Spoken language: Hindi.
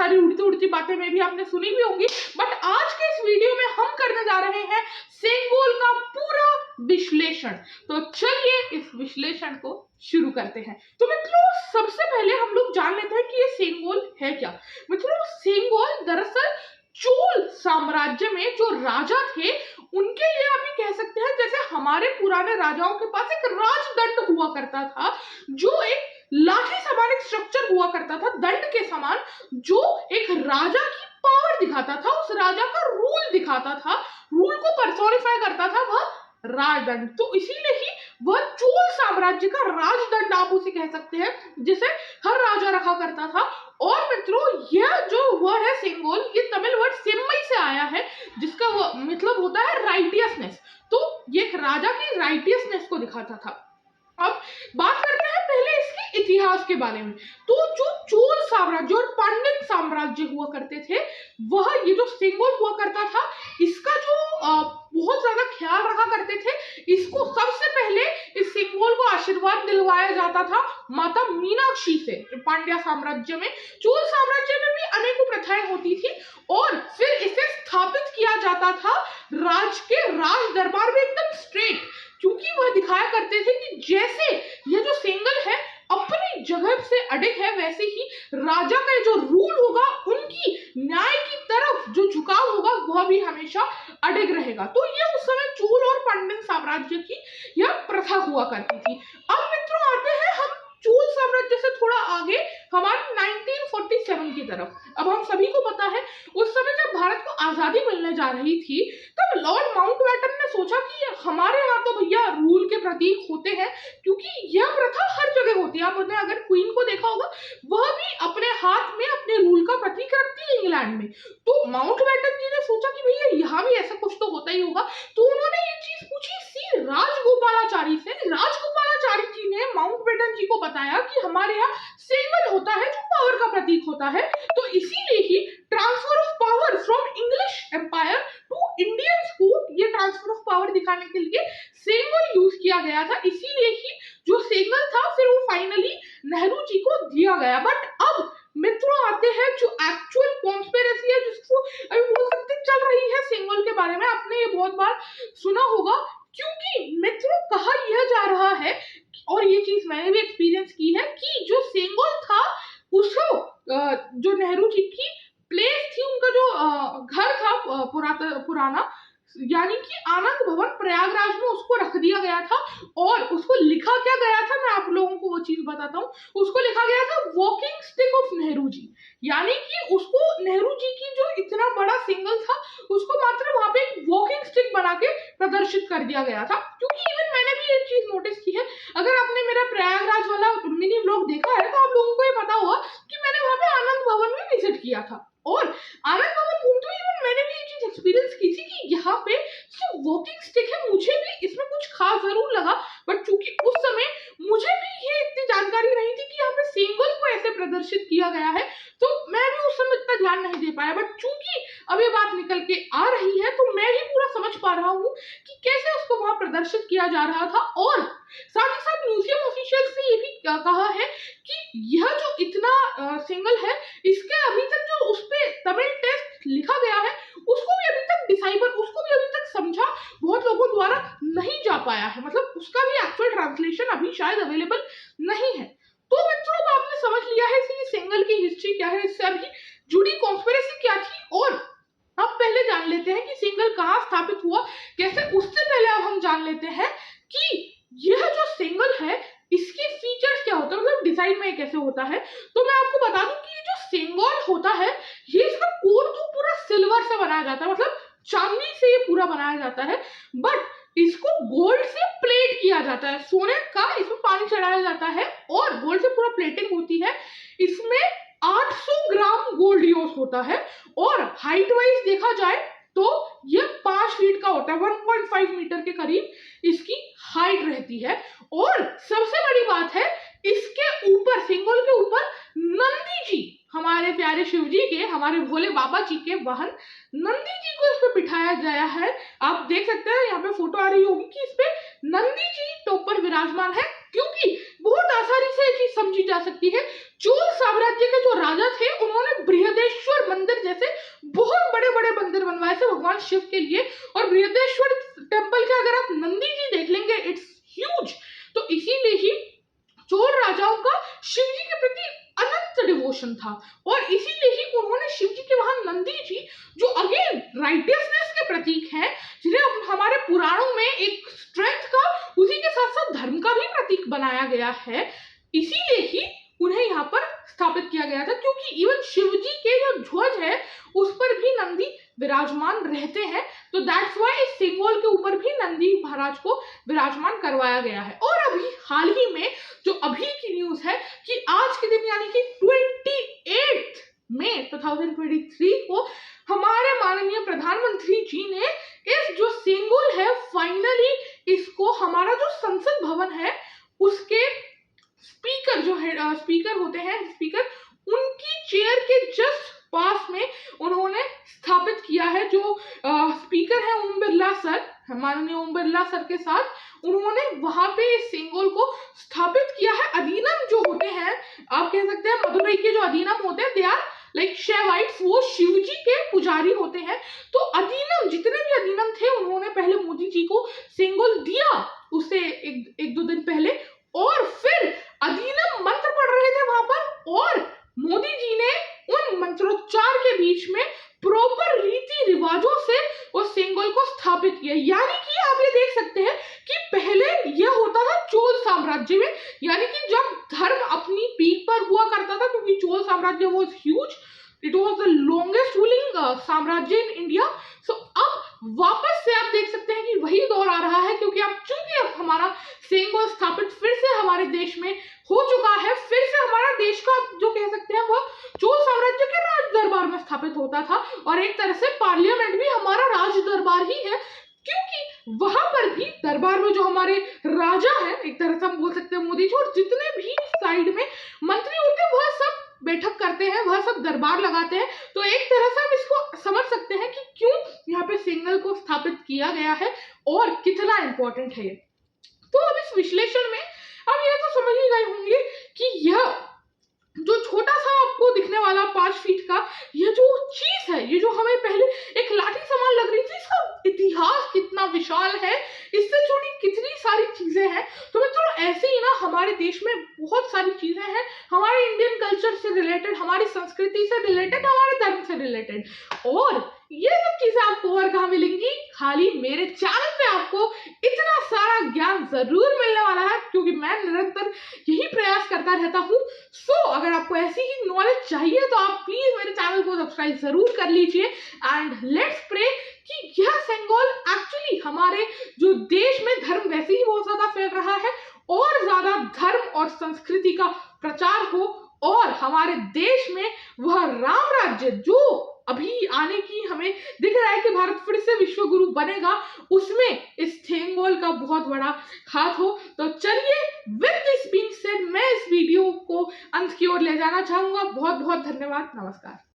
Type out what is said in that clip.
सारी उड़ती उड़ती बातें में भी आपने सुनी भी होंगी, बट आज के इस वीडियो में हम करने जा रहे हैं सेंगोल का पूरा विश्लेषण। तो चलिए इस विश्लेषण को शुरू करते हैं। तो मित्रों, सबसे पहले हम लोग जान लेते हैं कि ये सेंगोल है क्या। मित्रों, सेंगोल दरअसल चोल साम्राज्य में जो राजा थे उनके लिए आप ये कह सकते हैं जैसे हमारे पुराने राजाओं के पास एक राजदंड हुआ करता था, जो एक लाठी समान एक स्ट्रक्चर हुआ करता था, दंड के समान, जो एक राजा की पावर दिखाता था, उस राजा का रूल दिखाता था, रूल को पर्सोनिफाई करता था वह राजदंड। तो इसीलिए ही वह चोल साम्राज्य का राजदंड आप उसे कह सकते हैं, जिसे हर राजा रखा करता था। और मित्रों, यह जो वर्ड है सेंगोल, ये तमिल वर्ड सेम्मई से आया है, जिसका मतलब होता है राइटियसनेस। तो ये एक राजा की राइटियसनेस को दिखाता था। अब बात करते हैं पहले इसके इतिहास के बारे में। तो जो चोल साम्राज्य और पांड्य साम्राज्य हुआ करते थे, वह ये जो सेंगोल हुआ करता था, इसका जो बहुत ज्यादा ख्याल रखा करते थे। इसको सबसे पहले इस सेंगोल को आशीर्वाद दिलवाया जाता था माता मीनाक्षी से। पांड्या साम्राज्य में, चोल साम्राज्य में भी अनेकों प्रथाएं होती थी, और फिर इसे स्थापित किया जाता था राज दरबार में एकदम स्ट्रेट, क्योंकि वह दिखाया करते थे कि जैसे ये जो सेंगल है अपनी जगह से अडिग है, वैसे ही राजा का जो रूल होगा, उनकी न्याय की तरफ जो झुकाव होगा, वह भी हमेशा अडिग रहेगा। तो ये उस समय चोल और पांड्य साम्राज्य की यह प्रथा हुआ करती थी। अब मित्रों आते हैं हम चोल साम्राज्य से थोड़ा आगे, हमारे 1947 की तरफ। अब हम सभी को पता है उस समय जब भारत को आजादी मिलने जा रही थी, तब लॉर्ड माउंटबेटन ने सोचा कि हमारे यहाँ तो भैया रूल के प्रतीक होते हैं, क्योंकि यह प्रथा हर जगह होती है। आपने अगर क्वीन को देखा होगा, वह भी अपने हाथ में अपने रूल का प्रतीक रखती है इंग्लैंड में। तो माउंटबेटन जी ने सोचा कि भैया यहाँ भी ऐसा कुछ तो होता ही होगा। तो उन्होंने ये चीज पूछी सी राजगोपालाचारी से। राजगोपालाचारी जी ने माउंटबेटन जी को बताया कि हमारे यहाँ सेंगल होता है जो पावर का प्रतीक होता है। तो इसीलिए ही transfer of power from English empire to Indians को, ये ट्रांसफर ऑफ पावर दिखाने के लिए सेंगल यूज किया गया था। इसीलिए ही जो सेंगल था फिर वो फाइनली नेहरू जी को दिया गया। बट अब मित्रों आते हैं जो एक्चुअल कॉन्स्पिरेसी है, जिसको अभी बोल सकते चल रही है सेंगल के बारे में। आपने ये बहुत बार सुना होगा, क्योंकि मित्रों कहा यह जा रहा है, और ये चीज मैंने भी एक्सपीरियंस की है, कि जो सेंगोल था उसको जो नेहरू जी की प्लेस थी, उनका जो घर था पुराना, यानी कि आनंद भवन प्रयागराज में, उसको रख दिया गया था। और उसको लिखा क्या गया था, मैं आप लोगों को वो चीज बताता हूँ। उसको लिखा गया था walking stick of Nehru ji, यानी कि उसको नेहरू जी की जो इतना बड़ा सिंगल था, उसको मात्र वहां पे एक वॉकिंग स्टिक बना के प्रदर्शित कर दिया गया था। क्योंकि इवन मैंने भी एक चीज नोटिस की है, अगर आपने मेरा प्रयागराज वाला मिनी व्लॉग देखा है, तो आप लोगों को ये पता होगा कि मैंने वहां पे आनंद भवन में विजिट किया था। और आनंद भवन घूमते हुए इवन मैंने भी ये चीज एक्सपीरियंस की थी कि यहाँ पे जो वॉकिंग स्टिक है, मुझे भी इसमें कुछ खास जरूर लगा, बट चूंकि उस समय मुझे भी ये इतनी जानकारी नहीं थी कि यहाँ पे सेंगल को ऐसे प्रदर्शित किया गया है, तो मैं भी उस समय इतना ध्यान नहीं दे पाया। बट चूंकि अब ये बात निकल के आ रही है, तो मैं भी पूरा समझ पा रहा हूँ कि कैसे उसको वहां प्रदर्शित किया जा रहा था। और साथ ही साथ म्यूजियम ऑफिशियल से ये भी कहा है कि यह जो इतना सिंगल है, इसके अभी तक जो उस पे तमिल टेक्स्ट लिखा गया है, उसको भी अभी तक डिसाइफर, उसको भी अभी तक समझा बहुत लोगों द्वारा नहीं जा पाया है। मतलब उसका भी एक्चुअल ट्रांसलेशन अभी शायद अवेलेबल नहीं है। तो मित्रों, अब आपने समझ लिया है कि सेंगल की हिस्ट्री क्या है, इससे अभी जुड़ी कॉन्स्पिरेसी क्या थी। और अब पहले जान लेते हैं कि सेंगल कहाँ स्थापित हुआ, कैसे। उससे पहले अब हम जान लेते हैं कि यह जो सेंगल है, इसके फीचर्स क्या होते हैं, मतलब डिजाइन में कैसे होता है। तो मैं आपको बता दूं कि ये जो सेंगल होता है, ये इसका कोर तो पूरा सिल्वर से बनाया जाता है, मतलब चांदी से ये पूरा बनाया जाता है। बट इसको गोल्ड से प्लेट किया जाता है, सोने का इसमें पानी चढ़ाया जाता है और गोल्ड से पूरा प्लेटिंग होती है। इसमें 800 ग्राम गोल्ड यूज होता है, और हाइट वाइज देखा जाए तो ये 5 फीट का होता है, 1.5 मीटर के करीब इसकी हाइट रहती है। और सबसे बड़ी बात है, इसके ऊपर, सेंगल के ऊपर नंदी जी, हमारे प्यारे शिव जी के, हमारे भोले बाबा जी के वाहन नंदी जी को इस पे बिठाया गया है। आप देख सकते हैं यहाँ पे फोटो आ रही होगी कि इस पे नंदी जी टॉप पर विराजमान है। क्योंकि बहुत आसानी से ये चीज समझी जा सकती है, चोल साम्राज्य के जो राजा थे, उन्होंने बृहदेश्वर डिवोशन था। और इसीलिए ही उन्होंने शिव जी के वहां नंदी जी, जो अगेन राइटियसनेस के प्रतीक हैं, जिन्हें हमारे पुराणों में एक स्ट्रेंथ का, उसी के साथ साथ धर्म का भी प्रतीक बनाया गया है, इसीलिए ही उन्हें यहाँ पर स्थापित किया गया था। क्योंकि इवन शिव जी के जो ध्वज है उस पर भी नंदी विराजमान रहते हैं, तो दैट्स व्हाई इस सिंबल के ऊपर भी नंदी महाराज को विराजमान करवाया गया है। और अभी हाल ही में जो अभी की न्यूज है कि आज के दिन यानी कि 28 मई 2023 को हमारे माननीय प्रधानमंत्री जी ने इस जो सिंबल है, फाइनली इसको हमारा जो संसद भवन है उसके स्पीकर, जो है स्पीकर होते हैं, स्पीकर, उनकी चेयर के जस्ट पास में उन्होंने स्थापित किया है। जो स्पीकर है ओम बिरला सर, माननीय ओम बिरला सर के साथ उन्होंने वहां पे इस सिंबल को स्थापित किया है। अधीनम जो होते हैं, आप कह सकते हैं मदुरई के जो अधीनम होते हैं, दे आर लाइक शैवाइट्स, वो शिव जी के पुजारी होते हैं। तो अधीनम, जितने भी अधीनम थे, उन्होंने पहले मोदी जी को सिंबल दिया उससे एक दो दिन पहले, और फिर अधीनम मंत्र पढ़ रहे थे वहां पर, और मोदी जी ने उन मंत्रोच्चार के बीच में प्रॉपर रीति रिवाजों से उस सिंबल को स्थापित किया। यानी कि आप ये देख सकते हैं कि पहले यह होता था चोल साम्राज्य में, यानी कि जब धर्म अपनी पीक पर हुआ करता था, क्योंकि चोल साम्राज्य was huge, it was the longest ruling साम्राज्य इन इंडिया। सो अब वापस से आप देख सकते हैं कि वही दौर आ रहा है, क्योंकि अब हमारा सिंबल स्थापित फिर से हमारे देश में हो चुका है। फिर से हमारा देश का जो कह सकते हैं वह चोल साम्राज्य के राज दरबार में स्थापित होता था, और एक तरह से पार्लियामेंट भी हमारा राज दरबार ही है, क्योंकि वहां पर भी दरबार में जो हमारे राजा हैं, एक तरह से हम बोल सकते हैं मोदी जी, और जितने भी साइड में मंत्री होते हैं वह सब बैठक करते हैं, वह सब दरबार लगाते हैं। तो एक तरह से हम इसको समझ सकते हैं कि क्यों यहाँ पे सिंबल को स्थापित किया गया है और कितना इंपॉर्टेंट है ये। तो अब इस विश्लेषण में आप ये तो समझ ही गए होंगे कि यह जो छोटा सा आपको दिखने वाला 5 फीट का ये जो चीज है, ये जो हमें पहले एक लाठी समान लग रही थी, इसका इतिहास कितना विशाल है, इससे जुड़ी कितनी सारी चीजें हैं। तो मित्रों, ऐसे ही ना हमारे देश में बहुत सारी चीजें हैं, हमारे इंडियन कल्चर से रिलेटेड, हमारी संस्कृति से रिलेटेड, हमारे धर्म से रिलेटेड, और ये सब चीजें आपको और कहाँ मिलेंगी, खाली मेरे चैनल पे आपको इतना सारा ज्ञान जरूर मिलने वाला है, क्योंकि मैं निरंतर यही प्रयास करता रहता हूँ। सो अगर आपको ऐसी ही नॉलेज चाहिए तो आप प्लीज मेरे चैनल को सब्सक्राइब जरूर कर लीजिए, एंड लेट्स प्रे कि यह सिंबल एक्चुअली हमारे जो देश में धर्म वैसे ही बहुत ज्यादा फैल रहा है, और ज्यादा धर्म और संस्कृति का प्रचार हो, और हमारे देश में वह राम राज्य जो अभी आने की हमें दिख रहा है कि भारत फिर से विश्व गुरु बनेगा, उसमें इस सिंबल का बहुत बड़ा हाथ हो। तो चलिए, विद दिस बीइंग सेड, मैं इस वीडियो को अंत की ओर ले जाना चाहूंगा। बहुत बहुत धन्यवाद, नमस्कार।